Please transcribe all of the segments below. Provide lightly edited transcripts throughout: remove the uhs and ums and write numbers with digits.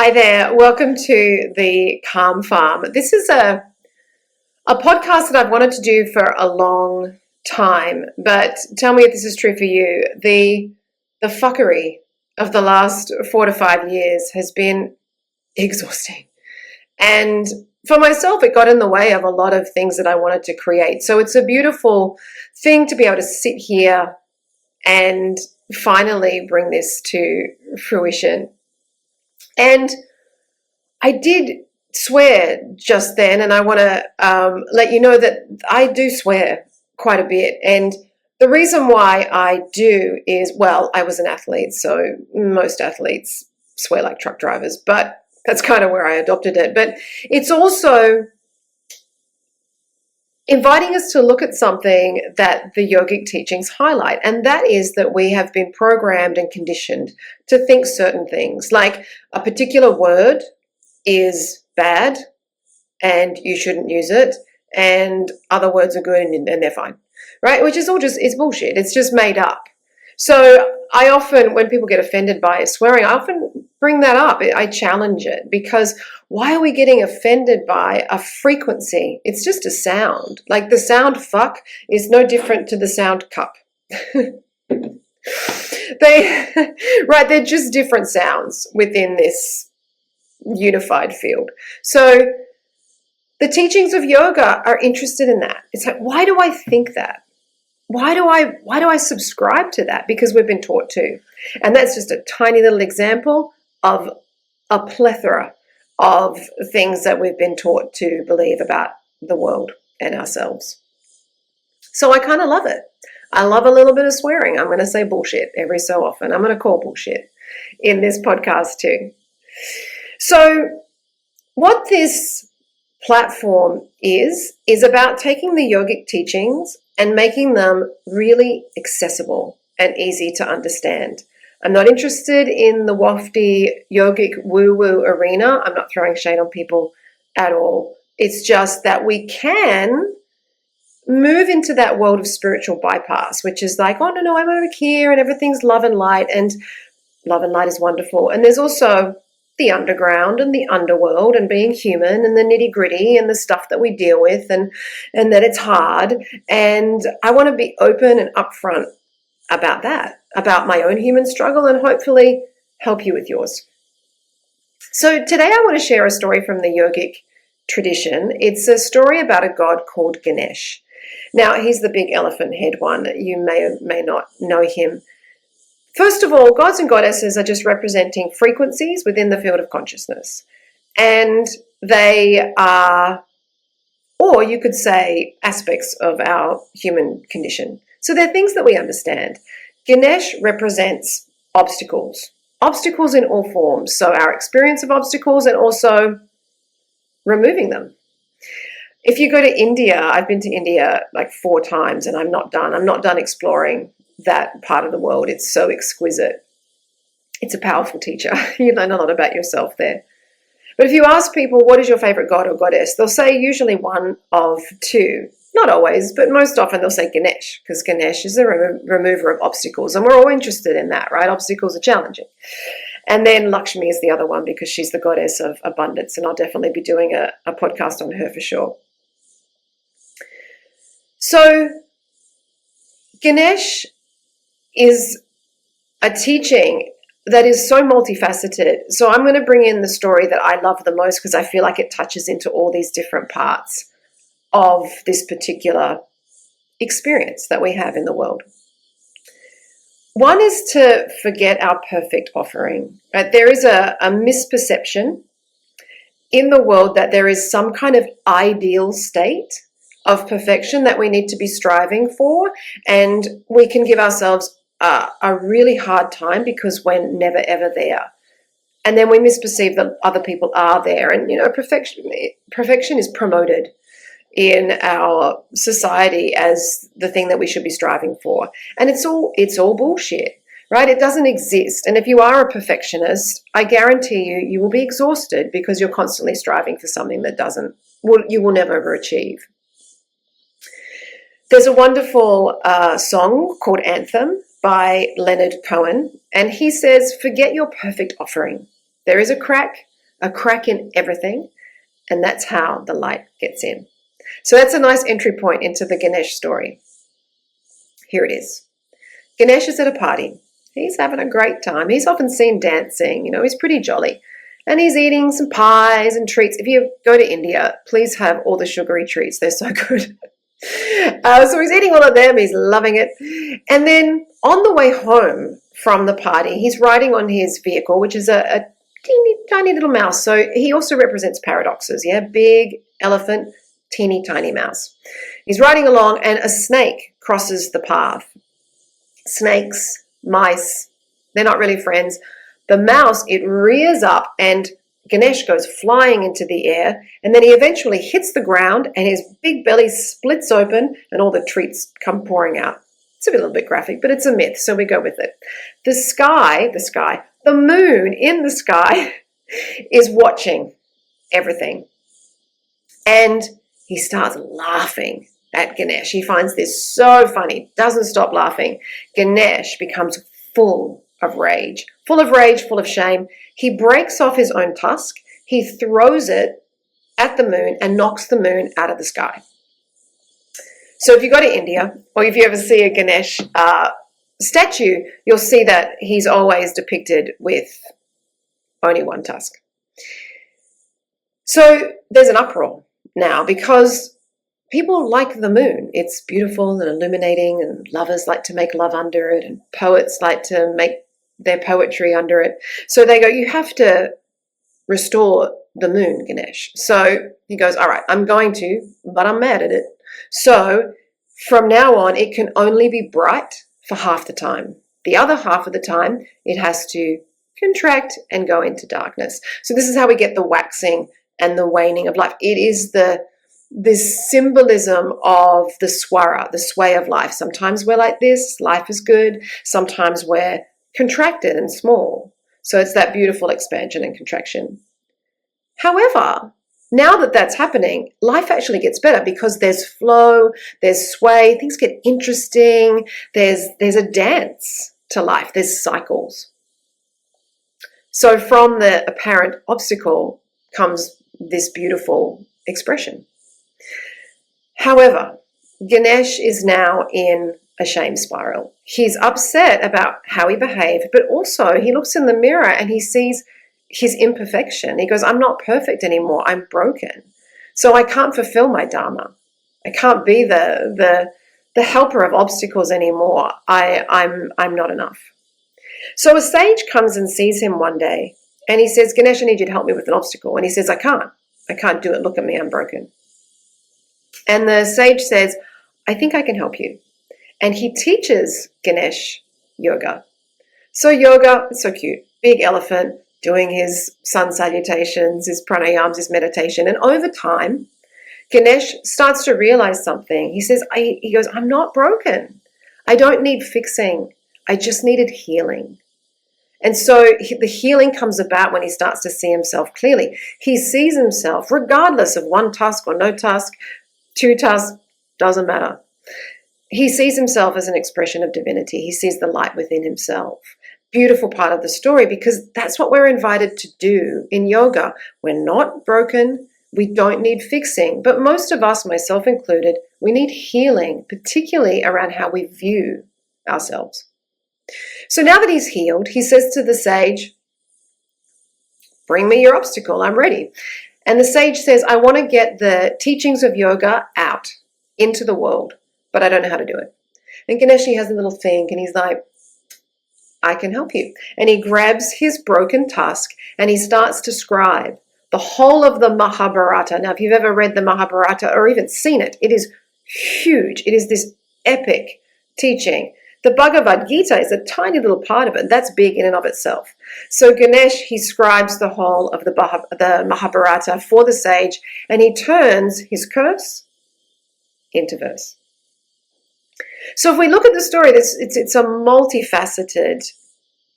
Hi there. Welcome to the Calm Farm. This is a podcast that I've wanted to do for a long time, but tell me if this is true for you. The fuckery of the last 4 to 5 years has been exhausting. And for myself, it got in the way of a lot of things that I wanted to create. So it's a beautiful thing to be able to sit here and finally bring this to fruition. And I did swear just then, and I want to let you know that I do swear quite a bit. And the reason why I do is, well, I was an athlete, so most athletes swear like truck drivers, but that's kind of where I adopted it. But it's also inviting us to look at something that the yogic teachings highlight, and that is that we have been programmed and conditioned to think certain things, like a particular word is bad and you shouldn't use it, and other words are good and they're fine, right? Which is all it's bullshit. It's just made up. So I often, when people get offended by swearing, I often bring that up. I challenge it, because why are we getting offended by a frequency? It's just a sound. Like the sound fuck is no different to the sound cup. They're just different sounds within this unified field. So the teachings of yoga are interested in that. It's like, why do I think that? Why do I subscribe to that? Because we've been taught to. And that's just a tiny little example of a plethora of things that we've been taught to believe about the world and ourselves. So I kind of love it. I love a little bit of swearing. I'm going to say bullshit every so often. I'm going to call bullshit in this podcast too. So what this platform is about taking the yogic teachings and making them really accessible and easy to understand. I'm not interested in the wafty yogic woo-woo arena. I'm not throwing shade on people at all. It's just that we can move into that world of spiritual bypass, which is like, oh, no, I'm over here and everything's love and light, and love and light is wonderful. And there's also the underground and the underworld and being human and the nitty-gritty and the stuff that we deal with, and that it's hard. And I want to be open and upfront about that, about my own human struggle, and hopefully help you with yours. So today I want to share a story from the yogic tradition. It's a story about a god called Ganesh. Now, he's the big elephant head one. You may or may not know him. First of all, gods and goddesses are just representing frequencies within the field of consciousness. And they are, or you could say, aspects of our human condition. So they're things that we understand. Ganesh represents obstacles in all forms. So our experience of obstacles and also removing them. If you go to India, I've been to India like 4 times and I'm not done exploring that part of the world. It's so exquisite. It's a powerful teacher. You learn a lot about yourself there. But if you ask people, what is your favorite god or goddess? They'll say usually one of 2. Not always, but most often they'll say Ganesh, because Ganesh is the remover of obstacles. And we're all interested in that, right? Obstacles are challenging. And then Lakshmi is the other one, because she's the goddess of abundance. And I'll definitely be doing a podcast on her for sure. So Ganesh is a teaching that is so multifaceted. So I'm going to bring in the story that I love the most, because I feel like it touches into all these different parts of this particular experience that we have in the world. One is to forget our perfect offering. Right? There is a misperception in the world that there is some kind of ideal state of perfection that we need to be striving for, and we can give ourselves a really hard time because we're never ever there. And then we misperceive that other people are there. And perfection is promoted in our society as the thing that we should be striving for. And it's all bullshit, right? It doesn't exist. And if you are a perfectionist, I guarantee you will be exhausted, because you're constantly striving for something that you will never ever achieve. There's a wonderful song called Anthem by Leonard Cohen, and he says, forget your perfect offering. There is a crack, a crack in everything, and that's how the light gets in. So that's a nice entry point into the Ganesh story. Here it is. Ganesh is at a party. He's having a great time. He's often seen dancing, he's pretty jolly. And he's eating some pies and treats. If you go to India, please have all the sugary treats. They're so good. So he's eating all of them. He's loving it. And then on the way home from the party, he's riding on his vehicle, which is a teeny tiny little mouse. So he also represents paradoxes. Yeah, big elephant, teeny tiny mouse. He's riding along and a snake crosses the path. Snakes, mice, they're not really friends. The mouse, it rears up and Ganesh goes flying into the air, and then he eventually hits the ground and his big belly splits open and all the treats come pouring out. It's a little bit graphic, but it's a myth, so we go with it. The moon in the sky is watching everything. And he starts laughing at Ganesh. He finds this so funny, doesn't stop laughing. Ganesh becomes full of rage, full of shame. He breaks off his own tusk. He throws it at the moon and knocks the moon out of the sky. So if you go to India, or if you ever see a Ganesh statue, you'll see that he's always depicted with only one tusk. So there's an uproar now because people like the moon. It's beautiful and illuminating, and lovers like to make love under it, and poets like to make their poetry under it. So they go, you have to restore the moon, Ganesh. So he goes, all right, I'm going to, but I'm mad at it. So from now on, it can only be bright for half the time. The other half of the time, it has to contract and go into darkness. So this is how we get the waxing and the waning of life. It is this symbolism of the swara, the sway of life. Sometimes we're like this, life is good. Sometimes we're contracted and small. So it's that beautiful expansion and contraction. However, now that that's happening, life actually gets better because there's flow, there's sway, things get interesting, there's a dance to life, there's cycles. So from the apparent obstacle comes this beautiful expression. However, Ganesh is now in a shame spiral. He's upset about how he behaved, but also he looks in the mirror and he sees his imperfection. He goes, I'm not perfect anymore. I'm broken. So I can't fulfill my dharma. I can't be the helper of obstacles anymore. I'm not enough. So a sage comes and sees him one day and he says, Ganesh, I need you to help me with an obstacle. And he says, I can't do it. Look at me. I'm broken. And the sage says, I think I can help you. And he teaches Ganesh yoga. So yoga, it's so cute. Big elephant doing his sun salutations, his pranayams, his meditation. And over time, Ganesh starts to realize something. He says, he goes, I'm not broken. I don't need fixing. I just needed healing. And so the healing comes about when he starts to see himself clearly. He sees himself, regardless of one tusk or no tusk, two tusks, doesn't matter. He sees himself as an expression of divinity. He sees the light within himself. Beautiful part of the story, because that's what we're invited to do in yoga. We're not broken. We don't need fixing. But most of us, myself included, we need healing, particularly around how we view ourselves. So now that he's healed, he says to the sage, bring me your obstacle. I'm ready. And the sage says, I want to get the teachings of yoga out into the world, but I don't know how to do it. And Ganesh has a little think, and he's like, I can help you. And he grabs his broken tusk and he starts to scribe the whole of the Mahabharata. Now, if you've ever read the Mahabharata or even seen it, it is huge. It is this epic teaching. The Bhagavad Gita is a tiny little part of it. That's big in and of itself. So Ganesh, he scribes the whole of the Mahabharata for the sage, and he turns his curse into verse. So if we look at the story, it's a multifaceted,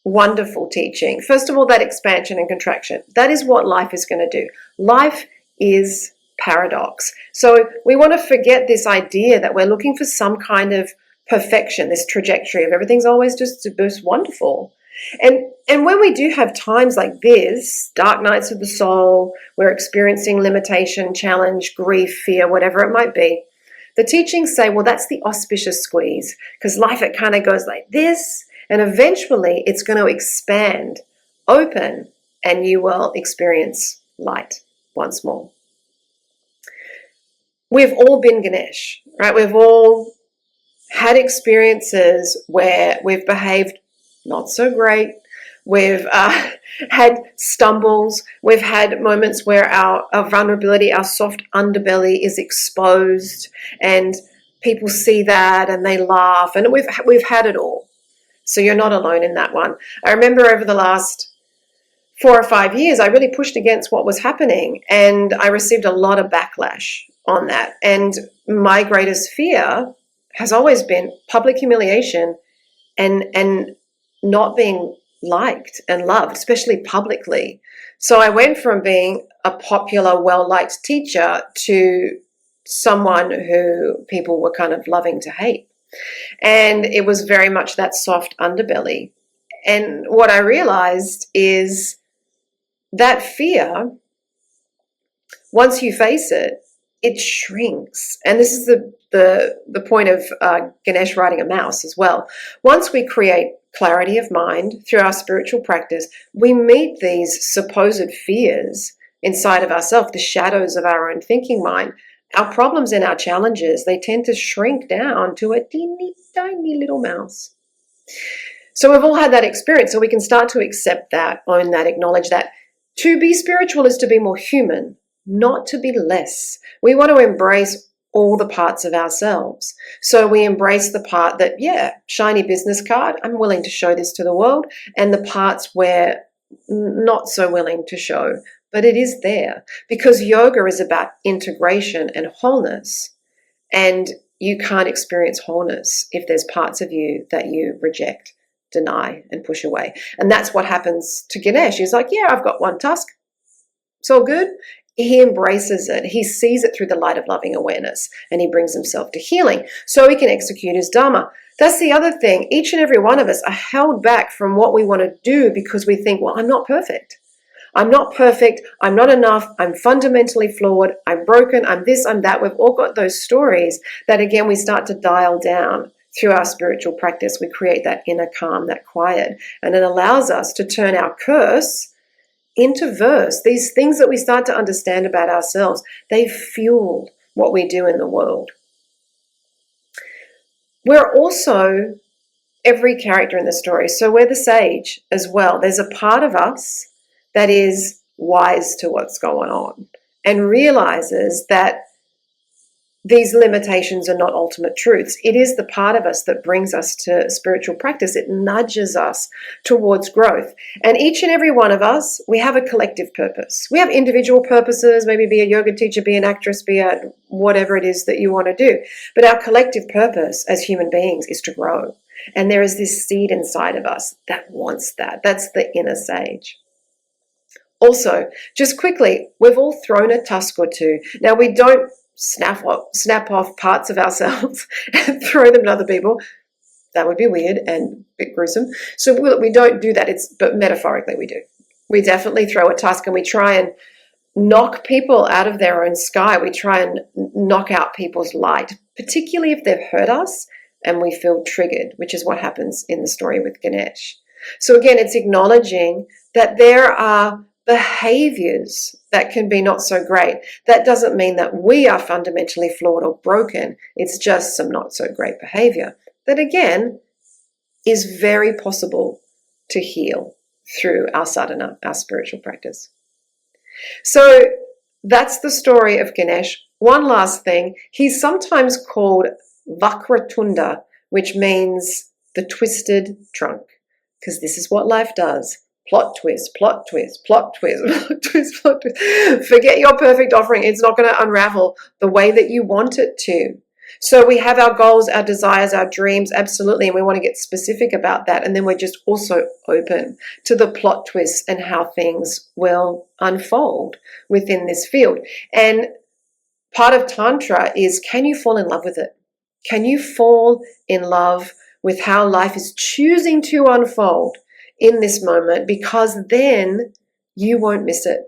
wonderful teaching. First of all, that expansion and contraction. That is what life is going to do. Life is paradox. So we want to forget this idea that we're looking for some kind of perfection, this trajectory of everything's always just wonderful. And when we do have times like this, dark nights of the soul, we're experiencing limitation, challenge, grief, fear, whatever it might be, the teachings say, well, that's the auspicious squeeze, because life, it kind of goes like this, and eventually it's going to expand, open, and you will experience light once more. We've all been Ganesh, right? We've all had experiences where we've behaved not so great. We've had stumbles. We've had moments where our vulnerability, our soft underbelly is exposed, and people see that and they laugh, and we've had it all. So you're not alone in that one. I remember over the last 4 or 5 years, I really pushed against what was happening, and I received a lot of backlash on that. And my greatest fear has always been public humiliation and not being liked and loved, especially publicly. So I went from being a popular, well-liked teacher to someone who people were kind of loving to hate. And it was very much that soft underbelly. And what I realized is that fear, once you face it, it shrinks. And this is the point of Ganesh riding a mouse as well. Once we create clarity of mind through our spiritual practice, we meet these supposed fears inside of ourselves, the shadows of our own thinking mind. Our problems and our challenges, they tend to shrink down to a teeny tiny little mouse. So we've all had that experience, so we can start to accept that, own that, acknowledge that. To be spiritual is to be more human, not to be less. We want to embrace all the parts of ourselves. So we embrace the part that, yeah, shiny business card, I'm willing to show this to the world, and the parts where not so willing to show, but it is there, because yoga is about integration and wholeness, and you can't experience wholeness if there's parts of you that you reject, deny, and push away. And that's what happens to Ganesh. He's like, yeah, I've got one tusk. It's all good. He embraces it. He sees it through the light of loving awareness, and he brings himself to healing so he can execute his Dharma. That's the other thing. Each and every one of us are held back from what we want to do because we think, well, I'm not perfect. I'm not perfect. I'm not enough. I'm fundamentally flawed. I'm broken. I'm this, I'm that. We've all got those stories that, again, we start to dial down through our spiritual practice. We create that inner calm, that quiet, and it allows us to turn our curse into verse. These things that we start to understand about ourselves, they fuel what we do in the world. We're also every character in the story. So we're the sage as well. There's a part of us that is wise to what's going on and realizes that these limitations are not ultimate truths. It is the part of us that brings us to spiritual practice. It nudges us towards growth. And each and every one of us, we have a collective purpose. We have individual purposes, maybe be a yoga teacher, be an actress, be a whatever it is that you want to do. But our collective purpose as human beings is to grow. And there is this seed inside of us that wants that. That's the inner sage. Also, just quickly, we've all thrown a tusk or two. Now, we don't snap off parts of ourselves and throw them at other people. That would be weird and a bit gruesome. So we don't do that, but metaphorically we do. We definitely throw a tusk and we try and knock people out of their own sky. We try and knock out people's light, particularly if they've hurt us and we feel triggered, which is what happens in the story with Ganesh. So again, it's acknowledging that there are behaviors that can be not so great. That doesn't mean that we are fundamentally flawed or broken. It's just some not so great behavior that, again, is very possible to heal through our sadhana, our spiritual practice. So that's the story of Ganesh. One last thing, he's sometimes called Vakratunda, which means the twisted trunk, because this is what life does. Plot twist, plot twist, plot twist, plot twist, plot twist. Forget your perfect offering. It's not going to unravel the way that you want it to. So we have our goals, our desires, our dreams, absolutely, and we want to get specific about that. And then we're just also open to the plot twists and how things will unfold within this field. And part of Tantra is, can you fall in love with it? Can you fall in love with how life is choosing to unfold in this moment, because then you won't miss it.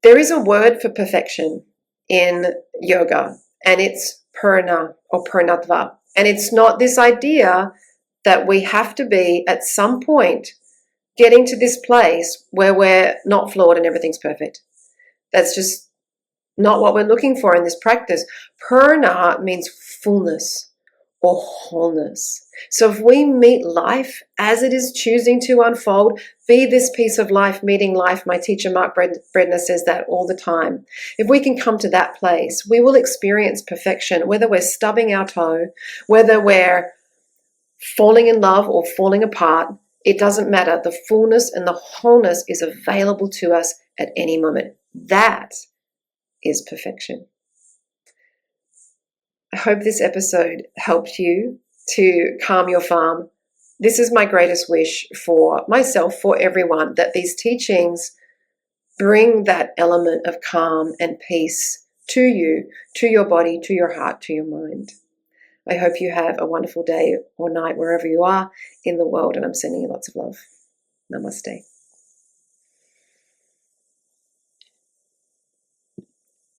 There is a word for perfection in yoga, and it's purna or purnatva. And it's not this idea that we have to be at some point getting to this place where we're not flawed and everything's perfect. That's just not what we're looking for in this practice. Purna means fullness or wholeness. So if we meet life as it is choosing to unfold, be this piece of life meeting life. My teacher Mark Bredner says that all the time. If we can come to that place, we will experience perfection, whether we're stubbing our toe, whether we're falling in love or falling apart. It doesn't matter. The fullness and the wholeness is available to us at any moment. That is perfection. I hope this episode helped you to calm your farm. This is my greatest wish for myself, for everyone, that these teachings bring that element of calm and peace to you, to your body, to your heart, to your mind. I hope you have a wonderful day or night wherever you are in the world, and I'm sending you lots of love. Namaste.